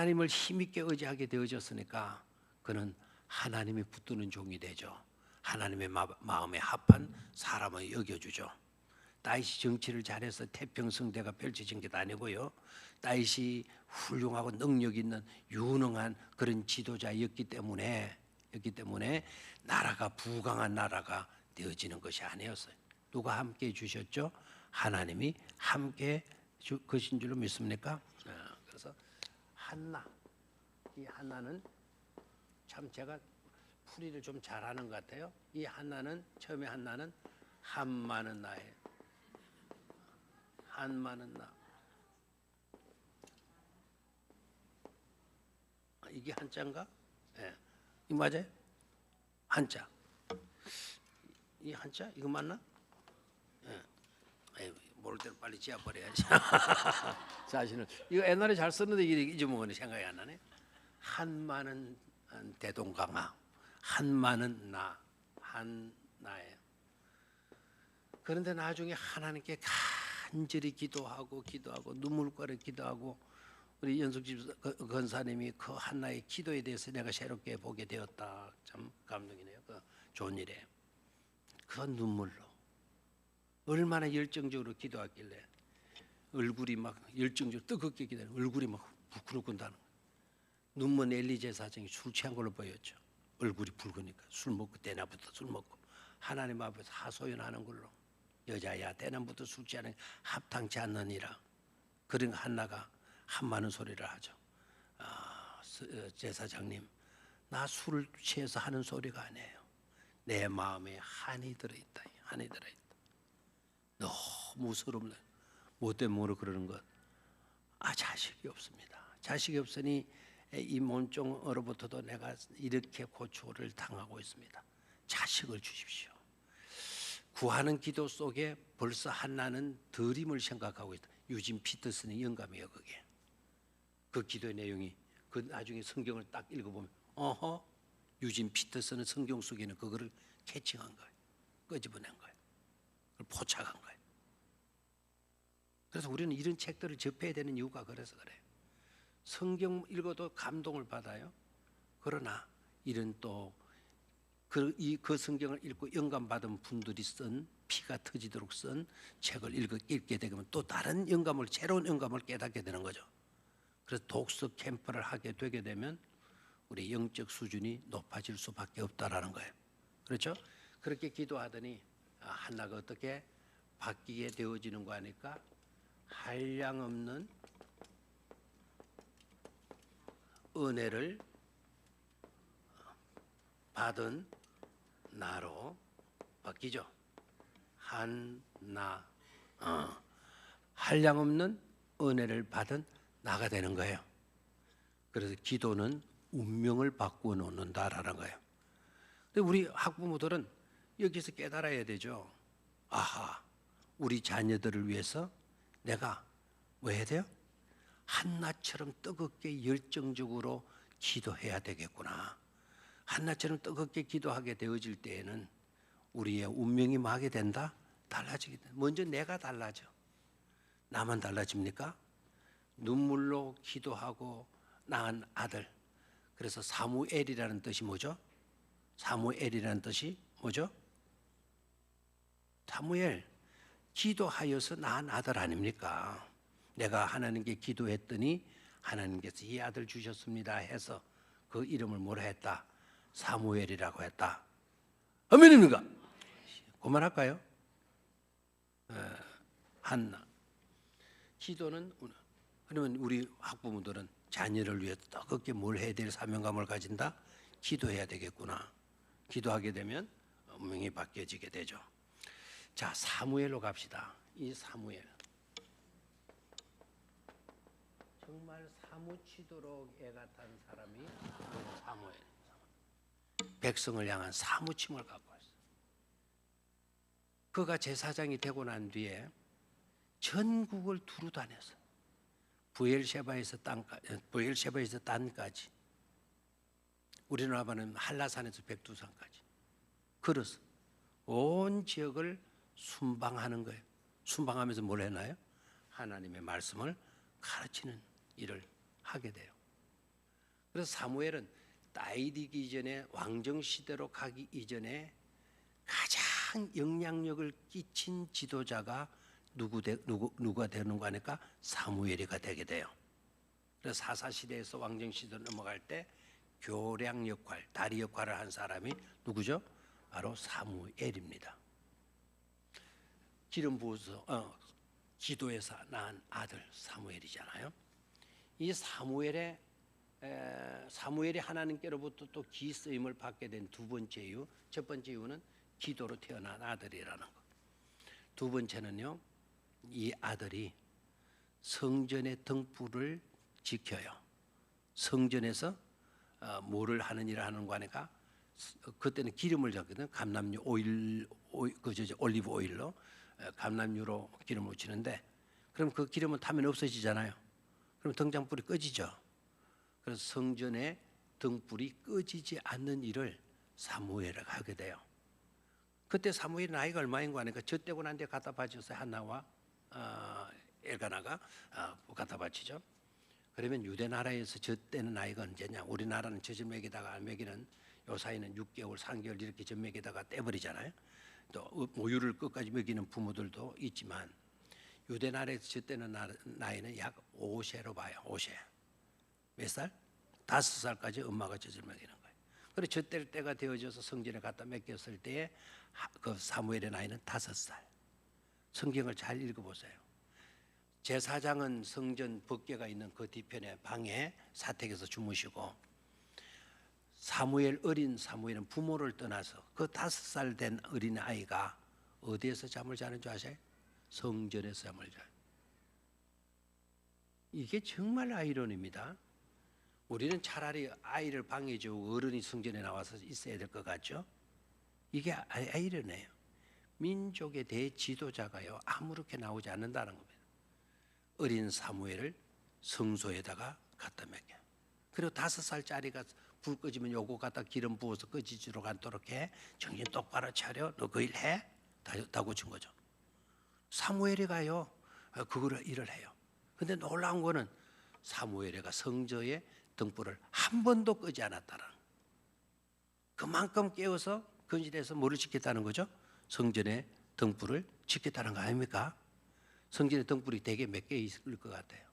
하나님을 힘있게 의지하게 되어졌으니까 그는 하나님이 붙드는 종이 되죠. 하나님의 마음에 합한 사람을 여겨주죠. 다윗이 정치를 잘해서 태평성대가 펼쳐진 게 아니고요. 다윗이 훌륭하고 능력 있는 유능한 그런 지도자였기 때문에 나라가 부강한 나라가 되어지는 것이 아니었어요. 누가 함께 해주셨죠? 하나님이 함께 주신 줄로 믿습니까? 그래서 한나, 이 한나는 참 제가 풀이를 좀 잘하는 것 같아요. 이 한나는 처음에 한나는 한마는 나예요. 한마는 나. 이게 한자인가? 예, 이 맞아요? 한자. 이 한자 이거 맞나? 예. 모를 때는 빨리 지어버려야지. 사실은 이거 옛날에 잘 썼는데 잊어먹었네. 생각이 안 나네. 한마는 대동강아, 한마는 나, 한나예요. 그런데 나중에 하나님께 간절히 기도하고 눈물과를 기도하고 우리 연숙집 권사님이 그 한나의 기도에 대해서 내가 새롭게 보게 되었다. 참 감동이네요. 그 좋은 일에 그 눈물로 얼마나 열정적으로 기도하길래 얼굴이 막 열정적으로 뜨겁게 기도하는 얼굴이 막 부끄럽군다는 거예요. 눈먼 엘리 제사장이 술 취한 걸로 보였죠. 얼굴이 붉으니까 술 먹고 대낮부터 술 먹고 하나님 앞에서 하소연하는 걸로 여자야 대낮부터 술 취하는 합당치 않느니라. 그런 한나가 한마는 소리를 하죠. 제사장님, 나 술을 취해서 하는 소리가 아니에요. 내 마음에 한이 들어있다. 한이 들어있다. 너무 서럽네. 뭐 때문에 그러는 것? 자식이 없습니다. 자식이 없으니 이 몸종으로부터도 내가 이렇게 고초를 당하고 있습니다. 자식을 주십시오. 구하는 기도 속에 벌써 한나는 드림을 생각하고 있다. 유진 피터슨의 영감이에요. 그게 그 기도의 내용이 그 나중에 성경을 딱 읽어보면 유진 피터슨은 성경 속에는 그거를 캐칭한 거예요. 끄집어낸 거예요. 그걸 포착한 거예요. 그래서 우리는 이런 책들을 접해야 되는 이유가 그래서 그래요. 성경 읽어도 감동을 받아요. 그러나 이런 또 그 성경을 읽고 영감받은 분들이 쓴 피가 터지도록 쓴 책을 읽게 되면 또 다른 영감을 새로운 영감을 깨닫게 되는 거죠. 그래서 독서 캠프를 하게 되게 되면 우리 영적 수준이 높아질 수밖에 없다라는 거예요. 그렇죠? 그렇게 기도하더니 한나가 어떻게 바뀌게 되어지는 거 아니까 한량없는 은혜를 받은 나로 바뀌죠. 한나, 한량없는 은혜를 받은 나가 되는 거예요. 그래서 기도는 운명을 바꾸어 놓는다라는 거예요. 근데 우리 학부모들은 여기서 깨달아야 되죠. 우리 자녀들을 위해서 내가 왜 해야 돼요? 한나처럼 뜨겁게 열정적으로 기도해야 되겠구나. 한나처럼 뜨겁게 기도하게 되어질 때에는 우리의 운명이 뭐하게 된다? 달라지게 된다. 먼저 내가 달라져. 나만 달라집니까? 눈물로 기도하고 낳은 아들. 그래서 사무엘이라는 뜻이 뭐죠? 사무엘이라는 뜻이 뭐죠? 사무엘, 기도하여서 낳은 아들 아닙니까? 내가 하나님께 기도했더니 하나님께서 이 아들 주셨습니다 해서 그 이름을 뭐라 했다? 사무엘이라고 했다. 아멘입니까? 그만할까요? 한나. 기도는 그러면 우리 학부모들은 자녀를 위해 뜨겁게 뭘 해야 될 사명감을 가진다? 기도해야 되겠구나. 기도하게 되면 운명이 바뀌어지게 되죠. 자, 사무엘로 갑시다. 이 사무엘 정말 사무치도록 애가 탄 사람이 사무엘. 백성을 향한 사무침을 갖고 있어요. 그가 제사장이 되고 난 뒤에 전국을 두루 다녔어요. 부엘셰바에서 단까지. 우리나라 하면 한라산에서 백두산까지. 걸어서 온 지역을 순방하는 거예요. 순방하면서 뭘 했나요? 하나님의 말씀을 가르치는 일을 하게 돼요. 그래서 사무엘은 딸이 되기 전에 왕정 시대로 가기 이전에 가장 영향력을 끼친 지도자가 누가 되는가 하니까 사무엘이가 되게 돼요. 그래서 사사 시대에서 왕정 시대로 넘어갈 때 교량 역할, 다리 역할을 한 사람이 누구죠? 바로 사무엘입니다. 기름 부어서 기도에서 낳은 아들 사무엘이잖아요. 이 사무엘이 하나님께로부터 또 기쓰임을 받게 된 두 번째 이유, 첫 번째 이유는 기도로 태어난 아들이라는 것. 두 번째는요, 이 아들이 성전의 등불을 지켜요. 성전에서 뭐를 하는 일을 하는 거 하니까 그때는 기름을 줬거든. 감람유 오일, 올리브 오일로 감람유로 기름을 묻히는데, 그럼 그 기름은 타면 없어지잖아요. 그럼 등잔불이 꺼지죠. 그래서 성전의 등불이 꺼지지 않는 일을 사무엘이 하게 돼요. 그때 사무엘 나이가 얼마인 거 아니까 젖되고 난 뒤에 갖다 바쳤어요. 한나와 엘가나가 갖다 바치죠. 그러면 유대 나라에서 젖되는 나이가 언제냐? 우리나라는 젖을 먹이다가 안 먹이는 요 사이는 6개월, 3개월 이렇게 젖 먹이다가 떼버리잖아요. 또 모유를 끝까지 먹이는 부모들도 있지만 유대 나라에서 젖되는 나이는 약 5세로 봐요. 5세. 몇 살? 5살까지 엄마가 젖을 먹이는 거예요. 그리고 젖될 때가 되어져서 성전에 갖다 맡겼을 때에 그 사무엘의 나이는 5살. 성경을 잘 읽어보세요. 제사장은 성전 법궤가 있는 그 뒤편에 방에 사택에서 주무시고, 어린 사무엘은 부모를 떠나서 그 5살 된 어린 아이가 어디에서 잠을 자는 줄 아세요? 성전에서 잠을 자요. 이게 정말 아이러니입니다. 우리는 차라리 아이를 방에 주고 어른이 성전에 나와서 있어야 될 것 같죠? 이게 아이러네요. 민족의 대지도자가요, 아무렇게 나오지 않는다는 겁니다. 어린 사무엘을 성소에다가 갖다 맡겨. 그리고 5살짜리가 불 꺼지면 요거 갖다 기름 부어서 꺼지지로 않도록 해. 정신 똑바로 차려. 너 그 일 해? 다 고친 거죠. 사무엘이 가요. 그거를 일을 해요. 근데 놀라운 거는 사무엘이가 성전의 등불을 한 번도 끄지 않았다는, 그만큼 깨워서 근실해서 뭐를 지켰다는 거죠? 성전의 등불을 지켰다는 거 아닙니까? 성전의 등불이 대개 몇 개 있을 것 같아요?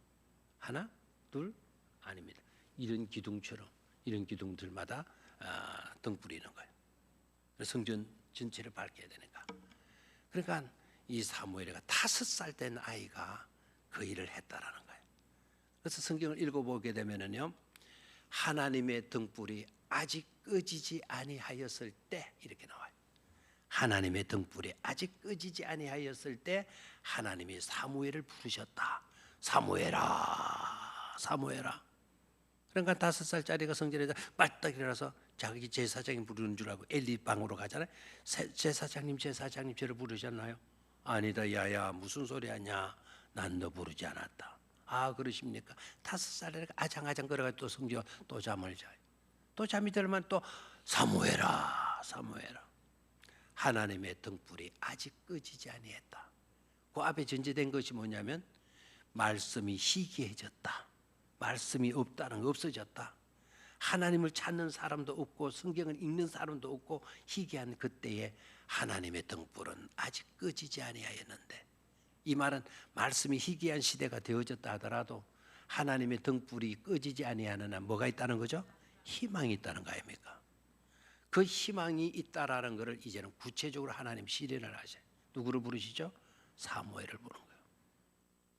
하나? 둘? 아닙니다. 이런 기둥처럼, 이런 기둥들마다 등불이 있는 거예요. 성전 전체를 밝혀야 되니까. 그러니까 이 사무엘이가 5살 된 아이가 그 일을 했다라는 거예요. 그래서 성경을 읽어보게 되면은요, 하나님의 등불이 아직 꺼지지 아니하였을 때 이렇게 나와요. 하나님의 등불이 아직 꺼지지 아니하였을 때 하나님이 사무엘을 부르셨다. 사무엘아, 사무엘아. 그러니까 5살짜리가 성전에 빨딱 일어나서 자기 제사장이 부르는 줄 알고 엘리 방으로 가잖아요. 제사장님 저를 부르셨나요? 아니다 야야, 무슨 소리 하냐, 난 너 부르지 않았다. 아 그러십니까? 5살이니까 아장아장 걸어가 또 성전 또 잠을 자요. 또 잠이 들면 또 사무엘아, 사무엘아. 하나님의 등불이 아직 꺼지지 아니했다. 그 앞에 전제된 것이 뭐냐면 말씀이 희귀해졌다. 말씀이 없다는 거, 없어졌다. 하나님을 찾는 사람도 없고 성경을 읽는 사람도 없고 희귀한 그때에 하나님의 등불은 아직 꺼지지 아니하였는데, 이 말은 말씀이 희귀한 시대가 되어졌다 하더라도 하나님의 등불이 꺼지지 아니하는 한 뭐가 있다는 거죠? 희망이 있다는 거 아닙니까? 그 희망이 있다라는 것을 이제는 구체적으로 하나님 실현을 하셔요. 누구를 부르시죠? 사무엘을 부르는 거예요.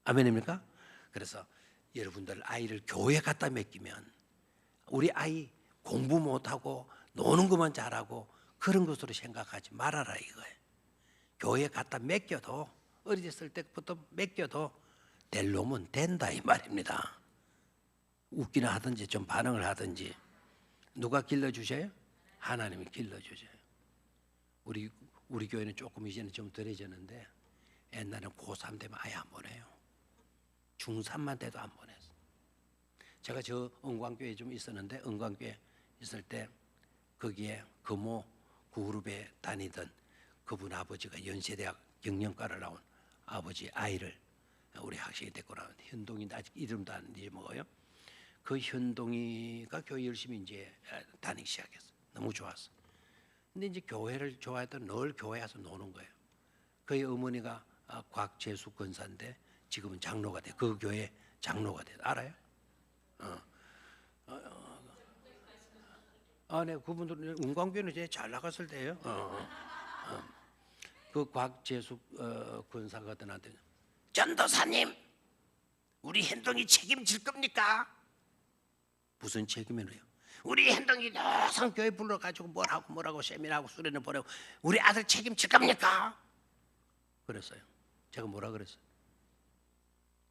아멘입니까? 그래서 여러분들 아이를 교회 갖다 맡기면 우리 아이 공부 못하고 노는 것만 잘하고 그런 것으로 생각하지 말아라 이거예요. 교회 갖다 맡겨도, 어렸을 때부터 맡겨도 될 놈은 된다 이 말입니다. 웃기나 하든지 좀 반응을 하든지. 누가 길러주셔요? 하나님이 길러주셔요. 우리 교회는 조금 이제는 좀 덜해졌는데 옛날에는 고3 되면 아예 안 보내요. 중3만 돼도 안 보냈어. 제가 저 은광교회에 좀 있었는데, 은광교회 있을 때 거기에 금호 그룹에 다니던 그분 아버지가 연세대학 경영과를 나온 아버지 아이를 우리 학생이 데리고 나왔는데, 현동인데 아직 이름도 안 잊어먹어요. 그 현동이가 교회 열심히 이제 다니기 시작했어. 너무 좋았어. 근데 이제 교회를 좋아했던 늘 교회 와서 노는 거예요. 그의 어머니가 곽재수 권사인데 지금은 장로가 돼. 그 교회 장로가 돼. 알아요? 네, 그분들은 은광교회는 이제 잘 나갔을 때예요. 그 곽재수 권사가 그한테 전도사님, 우리 현동이 책임질 겁니까? 무슨 책임이래요? 우리 현동이 항상 교회 불러가지고 뭐라고 세미나하고 수련을 보내고 우리 아들 책임질 겁니까? 그랬어요. 제가 뭐라 그랬어요?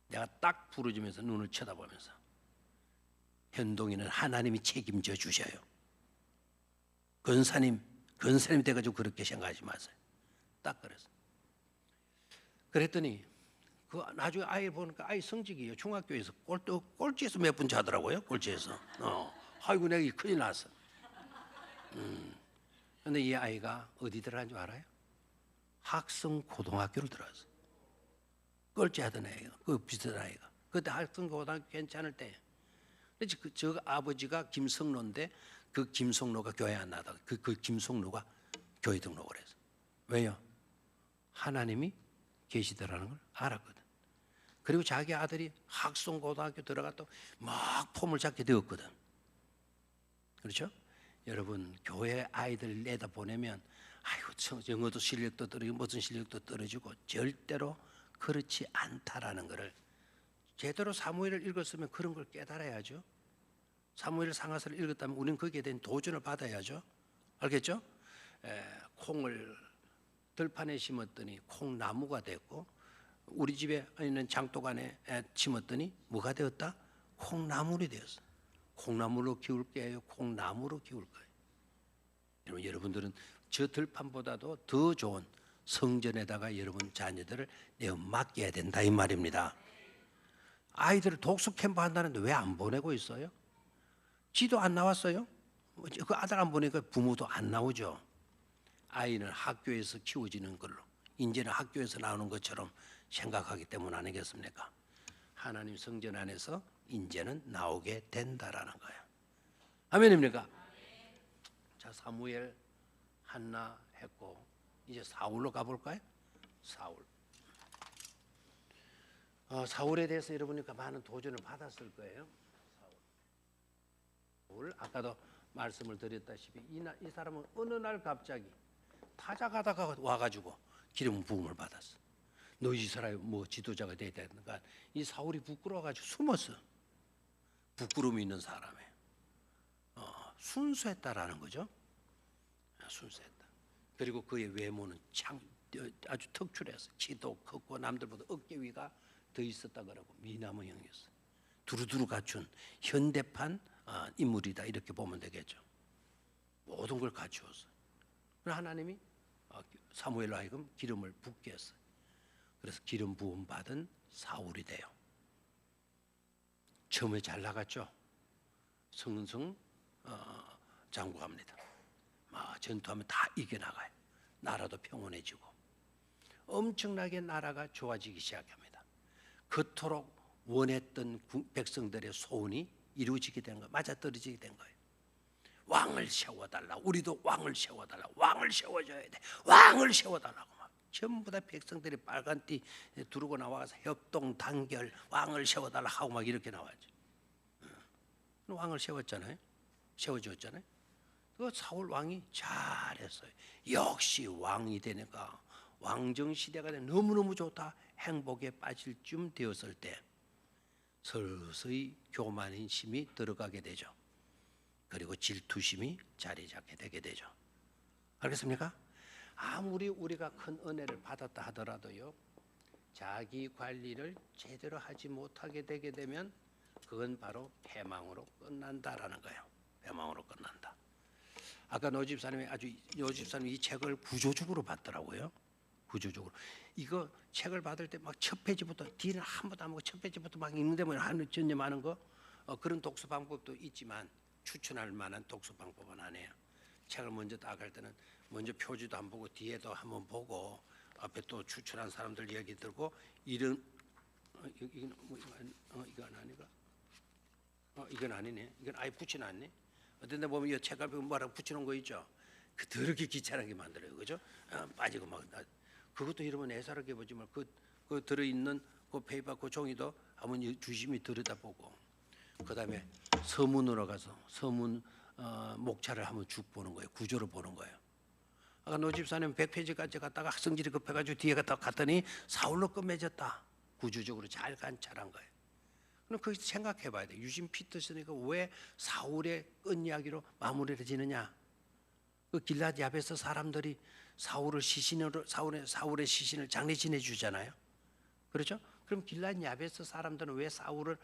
내가 딱 부르짖으면서 눈을 쳐다보면서 현동이는 하나님이 책임져 주셔요. 권사님 돼가지고 그렇게 생각하지 마세요. 딱 그랬어요. 그랬더니 그 나중에 아이 보니까 아이 성적이요. 중학교에서 꼴찌에서 몇 분 자더라고요. 꼴찌에서. 아이고 내가 큰일 났어. 근데 이 아이가 어디 들어간 줄 알아요? 학성 고등학교를 들어갔어. 꼴찌 하던 애가, 그 비슷한 아이가. 그때 학성 고등학교 괜찮을 때. 저 아버지가 김성로인데 그 김성로가 교회 안 나다가 그 김성로가 교회 등록을 했어. 왜요? 하나님이 계시더라는 걸 알았거든. 그리고 자기 아들이 학성고등학교 들어갔다 막 폼을 잡게 되었거든. 그렇죠? 여러분 교회 아이들 내다 보내면 아이고 영어도 실력도 떨어지고 무슨 실력도 떨어지고 절대로 그렇지 않다라는 것을 제대로 사무엘을 읽었으면 그런 걸 깨달아야죠. 사무엘 상하서를 읽었다면 우리는 거기에 대한 도전을 받아야죠. 알겠죠? 콩을 들판에 심었더니 콩나무가 됐고 우리 집에 있는 장독 안에 심었더니 뭐가 되었다? 콩나물이 되었어. 콩나물로 키울 거예요? 콩나무로 키울 거예요? 여러분들은 저 들판보다도 더 좋은 성전에다가 여러분 자녀들을 내어 맡겨야 된다 이 말입니다. 아이들을 독서 캠프 한다는데 왜 안 보내고 있어요? 지도 안 나왔어요? 그 아들 안 보니까 부모도 안 나오죠. 아이는 학교에서 키워지는 걸로 인제는 학교에서 나오는 것처럼 생각하기 때문 아니겠습니까? 하나님 성전 안에서 인제는 나오게 된다라는 거예요. 아멘입니까? 자, 사무엘, 한나 했고 이제 사울로 가볼까요? 사울에 대해서 여러분이 많은 도전을 받았을 거예요. 사울, 아까도 말씀을 드렸다시피 이 사람은 어느 날 갑자기 타작하다가 와가지고 기름 부음을 받았어. 너 이스라엘 뭐 지도자가 돼야 되는가? 이 사울이 부끄러워가지고 숨었어. 부끄러움이 있는 사람이에요. 순수했다라는 거죠. 순수했다. 그리고 그의 외모는 아주 특출했어. 키도 컸고 남들보다 어깨 위가 더 있었다 그러고 미남형이었어. 두루두루 갖춘 현대판 인물이다 이렇게 보면 되겠죠. 모든 걸 갖추었어. 하나님이 사무엘로 하여금 기름을 붓게 했어요. 그래서 기름 부음 받은 사울이 돼요. 처음에 잘 나갔죠. 성승 장구합니다. 전투하면 다 이겨나가요. 나라도 평온해지고 엄청나게 나라가 좋아지기 시작합니다. 그토록 원했던 백성들의 소원이 이루어지게 된 거예요. 맞아떨어지게 된 거예요. 왕을 세워달라. 우리도 왕을 세워달라. 왕을 세워줘야 돼. 왕을 세워달라고 막 전부 다 백성들이 빨간 띠 두르고 나와서 협동 단결 왕을 세워달라 하고 막 이렇게 나왔죠. 왕을 세웠잖아요. 세워줬잖아요. 그 사울 왕이 잘했어요. 역시 왕이 되니까 왕정 시대가 너무너무 좋다. 행복에 빠질 쯤 되었을 때 서서히 교만심이 들어가게 되죠. 그리고 질투심이 자리 잡게 되게 되죠. 알겠습니까? 아무리 우리가 큰 은혜를 받았다 하더라도요, 자기 관리를 제대로 하지 못하게 되게 되면 그건 바로 패망으로 끝난다라는 거예요. 패망으로 끝난다. 아까 노 집사님이 이 책을 구조적으로 봤더라고요. 구조적으로. 이거 책을 받을 때 막 첫 페이지부터 뒤를 한 번도 안 보고 첫 페이지부터 막 읽는데 뭐 하는 전념하는 거 그런 독서 방법도 있지만 추천할 만한 독서 방법은 아니에요. 책을 먼저 딱 할 때는 먼저 표지도 안 보고 뒤에도 한번 보고 앞에 또 추천한 사람들 얘기 들고 이런 이거 아니가? 이건 아니네. 이건 아예 붙여놨네. 어떤 데 보면 이 책갈피 뭐라고 붙여놓은 거 있죠. 그 더럽게 귀찮게 만들어요, 그죠? 빠지고 막 그것도 이러면 애사롭게 보지만 그 들어있는 그 페이퍼 그 종이도 한번 주심히 들여다보고, 그다음에 서문으로 가서 서문 목차를 한번 쭉 보는 거예요. 구조를 보는 거예요. 아까 노 집사님 100페이지까지 갔다가 성질이 급해가지고 뒤에 갔더니 사울로 끝맺었다. 구조적으로 잘 관찰한 거예요. 그럼 거기서 생각해봐야 돼. 유진 피터슨이가 왜 사울의 끝 이야기로 마무리를 지느냐? 그 길랏 야베스 사람들이 사울의 시신을 장례지내 주잖아요. 그렇죠? 그럼 길랏 야베스 사람들은 왜 사울을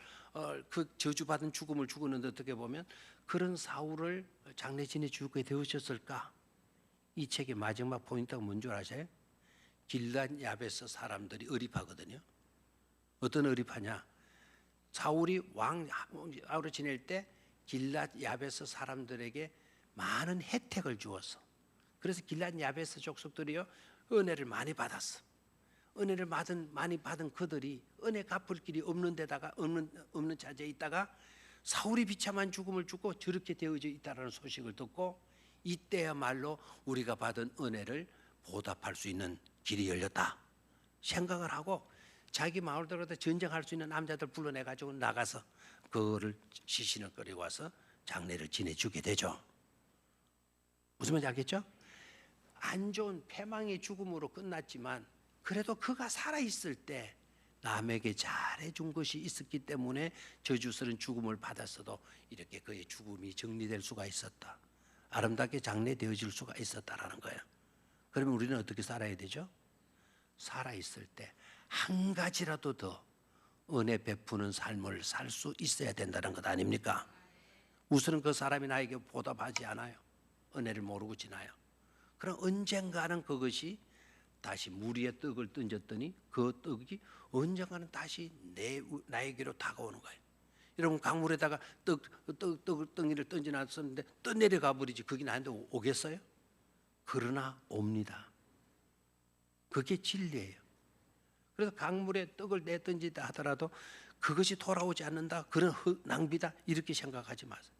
그 저주받은 죽음을 죽었는데 어떻게 보면 그런 사울을 장례지내 주게 되었을까? 이 책의 마지막 포인트가 뭔 줄 아세요? 길랏 야베스 사람들이 의립하거든요. 어떤 의립하냐? 사울이 왕으로 지낼 때 길랏 야베스 사람들에게 많은 혜택을 주었어. 그래서 길랏 야베스 족속들이요 은혜를 많이 받았어. 은혜를 많이 받은 그들이 은혜 갚을 길이 없는 데다가 없는 자제에 있다가 사울이 비참한 죽음을 죽고 저렇게 되어져 있다라는 소식을 듣고 이때야말로 우리가 받은 은혜를 보답할 수 있는 길이 열렸다 생각을 하고 자기 마을 들어가서 전쟁할 수 있는 남자들 불러내 가지고 나가서 그거를 시신을 끌고 와서 장례를 지내주게 되죠. 무슨 말인지 알겠죠? 안 좋은 패망의 죽음으로 끝났지만 그래도 그가 살아있을 때 남에게 잘해준 것이 있었기 때문에 저주스러운 죽음을 받았어도 이렇게 그의 죽음이 정리될 수가 있었다. 아름답게 장례되어질 수가 있었다라는 거예요. 그러면 우리는 어떻게 살아야 되죠? 살아있을 때 한 가지라도 더 은혜 베푸는 삶을 살 수 있어야 된다는 것 아닙니까? 우선은 그 사람이 나에게 보답하지 않아요. 은혜를 모르고 지나요. 그럼 언젠가는 그것이 다시 물 위에 떡을 던졌더니 그 떡이 언젠가는 다시 나에게로 다가오는 거예요. 여러분 강물에다가 떡이를 던져놨었는데 떠내려가 버리지 그게 나한테 오겠어요? 그러나 옵니다. 그게 진리예요. 그래서 강물에 떡을 내던지다 하더라도 그것이 돌아오지 않는다, 그런 낭비다 이렇게 생각하지 마세요.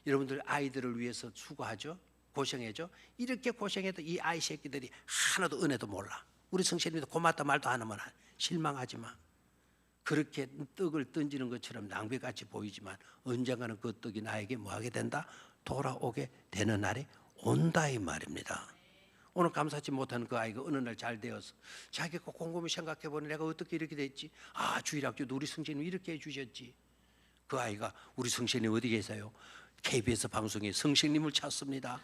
여러분들 아이들을 위해서 수고하죠, 고생해죠. 이렇게 고생해도 이 아이 새끼들이 하나도 은혜도 몰라. 우리 성신님도 고맙다 말도 안 하면 실망하지 마. 그렇게 떡을 던지는 것처럼 낭비같이 보이지만 언젠가는 그 떡이 나에게 뭐하게 된다? 돌아오게 되는 날이 온다 이 말입니다. 오늘 감사치 못한 그 아이가 어느 날 잘 되어서 자기가 곰곰이 생각해보니 내가 어떻게 이렇게 됐지? 주일학교도 우리 성신님 이렇게 해주셨지. 그 아이가 우리 성신님 어디 계세요? KBS 방송에 성신님을 찾습니다.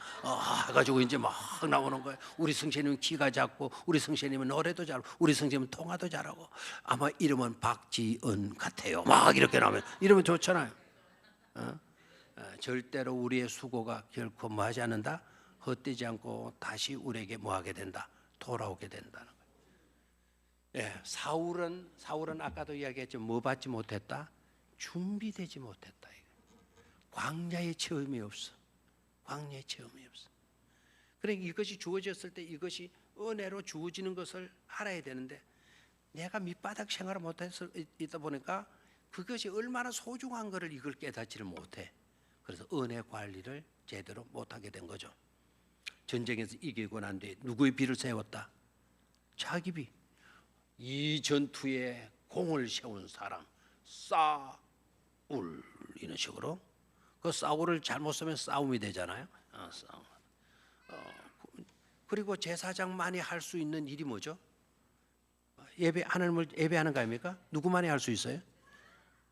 해가지고 이제 막 나오는 거예요. 우리 성신님은 키가 작고 우리 성신님은 노래도 잘하고 우리 성신님은 통화도 잘하고 아마 이름은 박지은 같아요. 막 이렇게 나오면 이러면 좋잖아요. 절대로 우리의 수고가 결코 뭐하지 않는다? 헛되지 않고 다시 우리에게 뭐하게 된다? 돌아오게 된다는 거예요. 예, 사울은 아까도 이야기했죠. 뭐 받지 못했다? 준비되지 못했다. 광야의 체험이 없어. 광야의 체험이 없어. 그러니까 이것이 주어졌을 때 이것이 은혜로 주어지는 것을 알아야 되는데 내가 밑바닥 생활을 못해서 있다 보니까 그것이 얼마나 소중한 것을 이걸 깨닫지를 못해. 그래서 은혜 관리를 제대로 못하게 된 거죠. 전쟁에서 이기고 난 뒤에 누구의 비를 세웠다? 자기 비. 이 전투에 공을 세운 사람 사울 이런 식으로. 그 사울을 잘못 쓰면 싸움이 되잖아요. 싸움. 그리고 제사장만이 할 수 있는 일이 뭐죠? 하나님을 예배하는 거 아닙니까? 누구만이 할 수 있어요?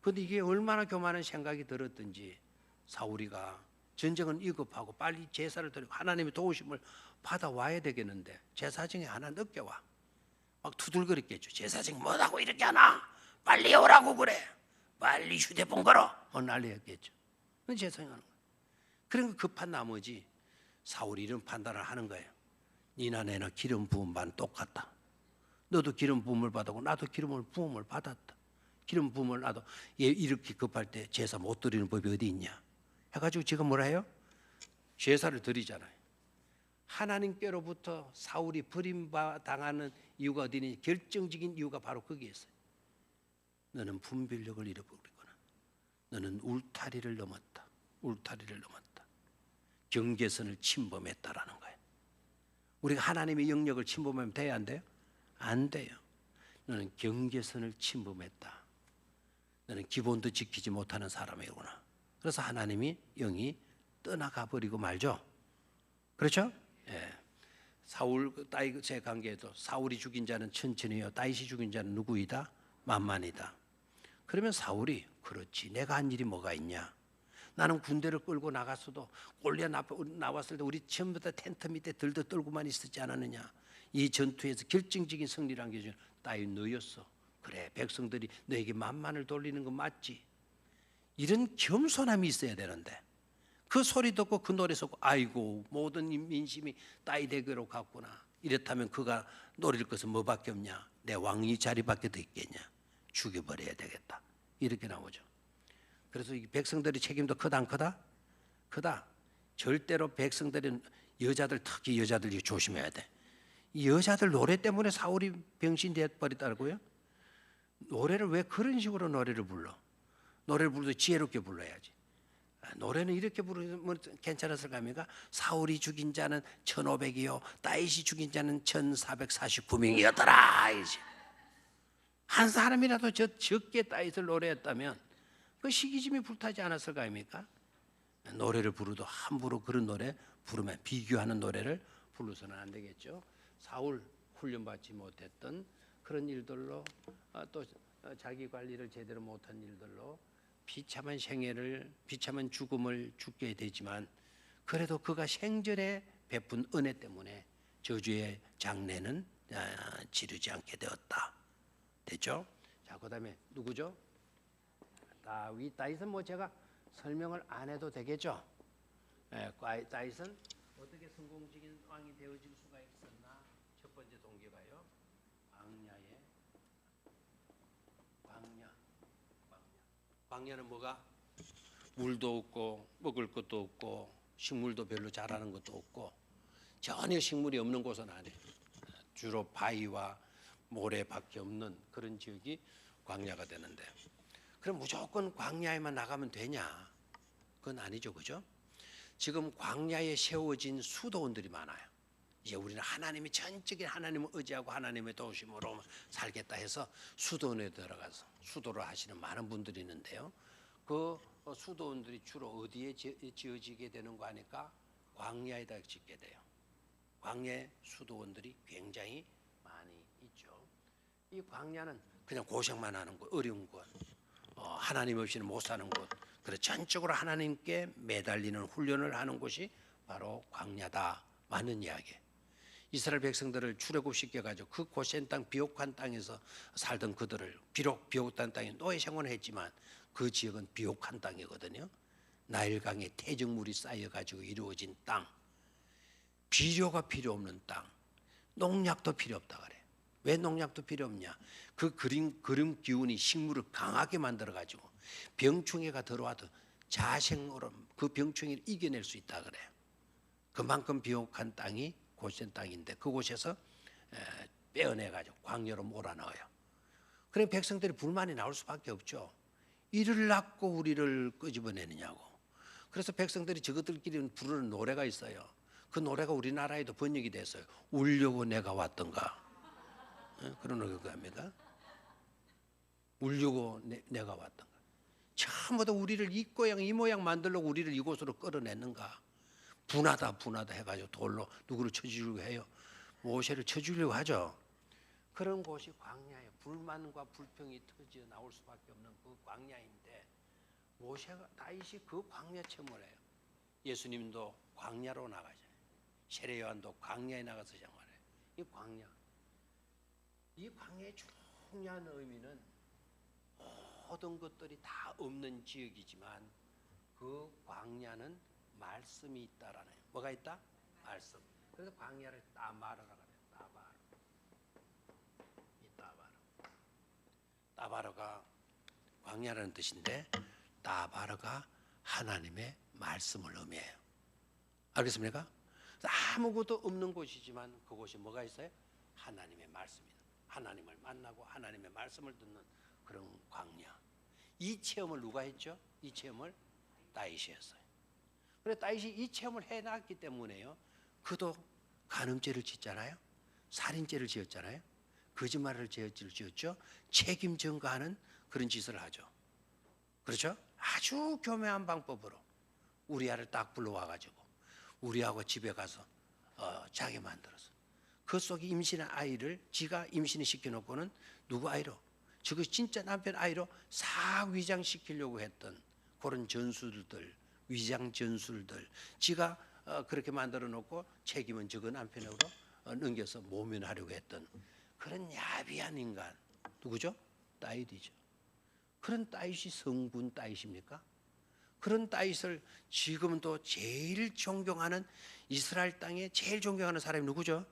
그런데 이게 얼마나 교만한 생각이 들었든지 사울이가 전쟁은 위급하고 빨리 제사를 드리고 하나님의 도우심을 받아와야 되겠는데 제사장이 하나 늦게 와. 막 투덜거렸겠죠. 제사장이 뭐라고 이렇게 하나? 빨리 오라고 그래. 빨리 휴대폰 걸어. 난리였겠죠. 그건 제사장이 하는 거예요. 그러니까 급한 나머지 사울이 이런 판단을 하는 거예요. 니나 내나 기름 부음 반 똑같다. 너도 기름 부음을 받았고 나도 기름 부음을 받았다. 기름 부음을 나도 얘 이렇게 급할 때 제사 못 드리는 법이 어디 있냐 해가지고 지금 뭐라 해요? 제사를 드리잖아요. 하나님께로부터 사울이 버림당하는 이유가 어디니? 결정적인 이유가 바로 거기에 있어요. 너는 분별력을 잃어버리거나 너는 울타리를 넘었다. 울타리를 넘었다. 경계선을 침범했다라는 거예요. 우리가 하나님의 영역을 침범하면 돼야 안 돼요? 안 돼요. 너는 경계선을 침범했다. 너는 기본도 지키지 못하는 사람이구나. 그래서 하나님이 영이 떠나가 버리고 말죠. 그렇죠? 예. 사울 다윗의 관계에도 사울이 죽인 자는 천천히요, 다윗이 죽인 자는 누구이다? 만만이다. 그러면 사울이 그렇지, 내가 한 일이 뭐가 있냐? 나는 군대를 끌고 나갔어도 골리앗 앞에 나왔을 때 우리 전부 다 텐트 밑에 들더 떨고만 있었지 않았느냐? 이 전투에서 결정적인 승리를 안겨준 다윗 너였어. 그래, 백성들이 너에게 만만을 돌리는 건 맞지. 이런 겸손함이 있어야 되는데 그 소리 듣고 그 노래 듣고 아이고 모든 민심이 다윗에게로 갔구나. 이렇다면 그가 노릴 것은 뭐밖에 없냐? 내 왕위 자리밖에 더 있겠냐? 죽여버려야 되겠다. 이렇게 나오죠. 그래서 이 백성들의 책임도 크다 안 크다? 크다. 절대로 백성들은 여자들, 특히 여자들이 조심해야 돼. 이 여자들 노래 때문에 사울이 병신되어 버렸다고요? 노래를 왜 그런 식으로 노래를 불러? 노래를 불러도 지혜롭게 불러야지. 노래는 이렇게 부르면 괜찮았을까 합니까? 사울이 죽인 자는 1500이요 다윗이 죽인 자는 1449명이었더라. 한 사람이라도 적게 다윗을 노래했다면 그 시기심이 불타지 않았을까 합니까? 노래를 부르도 함부로 그런 노래 부르면 비교하는 노래를 불러서는 안 되겠죠. 사울 훈련받지 못했던 그런 일들로 또 자기 관리를 제대로 못한 일들로 비참한 생애를 비참한 죽음을 죽게 되지만 그래도 그가 생전에 베푼 은혜 때문에 저주의 장례는 치르지 않게 되었다. 됐죠? 자, 그다음에 누구죠? 다윗은 뭐 제가 설명을 안 해도 되겠죠? 다윗은 어떻게 성공적인 왕이 되어질 수가 있었나? 첫 번째 동기가요. 광야는 뭐가? 물도 없고 먹을 것도 없고 식물도 별로 자라는 것도 없고 전혀 식물이 없는 곳은 아니에요. 주로 바위와 모래밖에 없는 그런 지역이 광야가 되는데 그럼 무조건 광야에만 나가면 되냐? 그건 아니죠, 그죠? 지금 광야에 세워진 수도원들이 많아요. 이제 우리는 하나님이 전적인 하나님을 의지하고 하나님의 도우심으로 살겠다 해서 수도원에 들어가서 수도를 하시는 많은 분들이 있는데요. 그 수도원들이 주로 어디에 지어지게 되는 거 아니까 광야에다 짓게 돼요. 광야에 수도원들이 굉장히 많이 있죠. 이 광야는 그냥 고생만 하는 곳, 어려운 곳, 하나님 없이는 못 사는 곳, 그래서 전적으로 하나님께 매달리는 훈련을 하는 곳이 바로 광야다. 맞는 이야기예요. 이스라엘 백성들을 출애굽시켜 가지고 그 고센 땅 비옥한 땅에서 살던 그들을 비록 비옥한 땅에 노예 생활을 했지만 그 지역은 비옥한 땅이거든요. 나일강에 태적물이 쌓여 가지고 이루어진 땅, 비료가 필요 없는 땅, 농약도 필요 없다 그래. 왜 농약도 필요 없냐? 그 그름 기운이 식물을 강하게 만들어 가지고 병충해가 들어와도 자생으로 그 병충해를 이겨낼 수 있다 그래. 그만큼 비옥한 땅이 고센 땅인데 그곳에서 빼어내 가지고 광야로 몰아넣어요. 그래 백성들이 불만이 나올 수밖에 없죠. 이를 낳고 우리를 끄집어내느냐고. 그래서 백성들이 저것들끼리 부르는 노래가 있어요. 그 노래가 우리나라에도 번역이 됐어요. 울려고 내가 왔던가. 그런 노래가 합니다. 울려고 내가 왔던가. 전부 다 우리를 이 모양 만들려고 우리를 이곳으로 끌어냈는가. 분하다 해가지고 돌로 누구를 쳐주려고 해요. 모세를 쳐주려고 하죠. 그런 곳이 광야에 불만과 불평이 터져 나올 수밖에 없는 그 광야인데 다윗이 그 광야 체험을 해요. 예수님도 광야로 나가잖아요. 세례 요한도 광야에 나가서 생활해요. 이 광야의 중요한 의미는 모든 것들이 다 없는 지역이지만 그 광야는 말씀이 있다라는 거예요. 뭐가 있다? 말씀. 그래서 광야를 따바르라고 해요. 따바르가 광야라는 뜻인데 따바르가 하나님의 말씀을 의미해요. 알겠습니까? 아무것도 없는 곳이지만 그곳이 뭐가 있어요? 하나님의 말씀이다. 하나님을 만나고 하나님의 말씀을 듣는 그런 광야. 이 체험을 누가 했죠? 이 체험을 다윗이 했어요. 그래 다윗이 이 체험을 해놨기 때문에요. 그도 간음죄를 짓잖아요. 살인죄를 지었잖아요. 거짓말을 지었죠. 책임 전가하는 그런 짓을 하죠. 그렇죠? 아주 교묘한 방법으로 우리아를 딱 불러와가지고 우리하고 집에 가서 자게 만들어서 그 속에 임신한 아이를 지가 임신을 시켜놓고는 누구 아이로? 저거 진짜 남편 아이로 싹 위장시키려고 했던 그런 전술들, 위장 전술들 지가 그렇게 만들어 놓고 책임은 저거 남편으로 넘겨서 모면하려고 했던 그런 야비한 인간 누구죠? 다윗이죠. 그런 다윗이 성군 다윗입니까? 그런 다윗을 지금은 또 제일 존경하는 이스라엘 땅에 제일 존경하는 사람이 누구죠?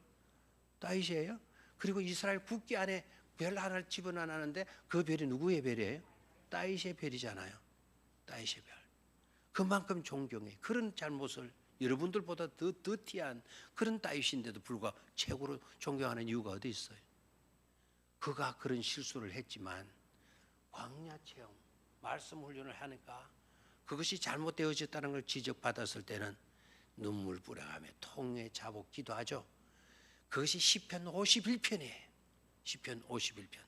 다윗이에요. 그리고 이스라엘 국기 안에 별 하나를 집어넣었는데 그 별이 누구의 별이에요? 다윗의 별이잖아요. 다윗의 별. 그만큼 존경해. 그런 잘못을 여러분들보다 더 더티한 그런 다윗인데도 불구하고 최고로 존경하는 이유가 어디 있어요? 그가 그런 실수를 했지만 광야 체험, 말씀 훈련을 하니까 그것이 잘못되어졌다는 걸 지적받았을 때는 눈물 뿌려가며 통에 자복 기도하죠. 그것이 시편 51편이에요. 시편 51편.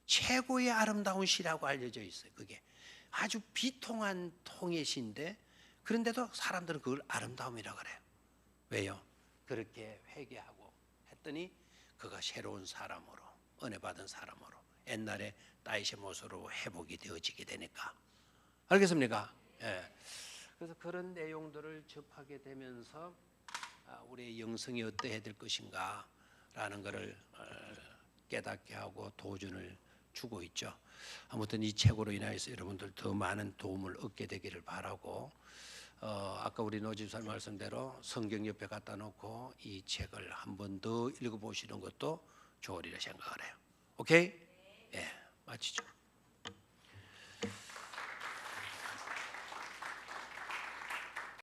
최고의 아름다운 시라고 알려져 있어요. 그게 아주 비통한 통의 시인데 그런데도 사람들은 그걸 아름다움이라고 그래요. 왜요? 그렇게 회개하고 했더니 그가 새로운 사람으로 은혜 받은 사람으로 옛날에 다윗의 모습으로 회복이 되어지게 되니까. 알겠습니까? 예. 그래서 그런 내용들을 접하게 되면서 우리의 영성이 어떠해야 될 것인가 라는 것을 깨닫게 하고 도전을 주고 있죠. 아무튼 이 책으로 인하여서 여러분들 더 많은 도움을 얻게 되기를 바라고 아까 우리 노 집사님 말씀대로 성경 옆에 갖다 놓고 이 책을 한 번 더 읽어보시는 것도 좋으리라 생각을 해요. 오케이? 예, 마치죠.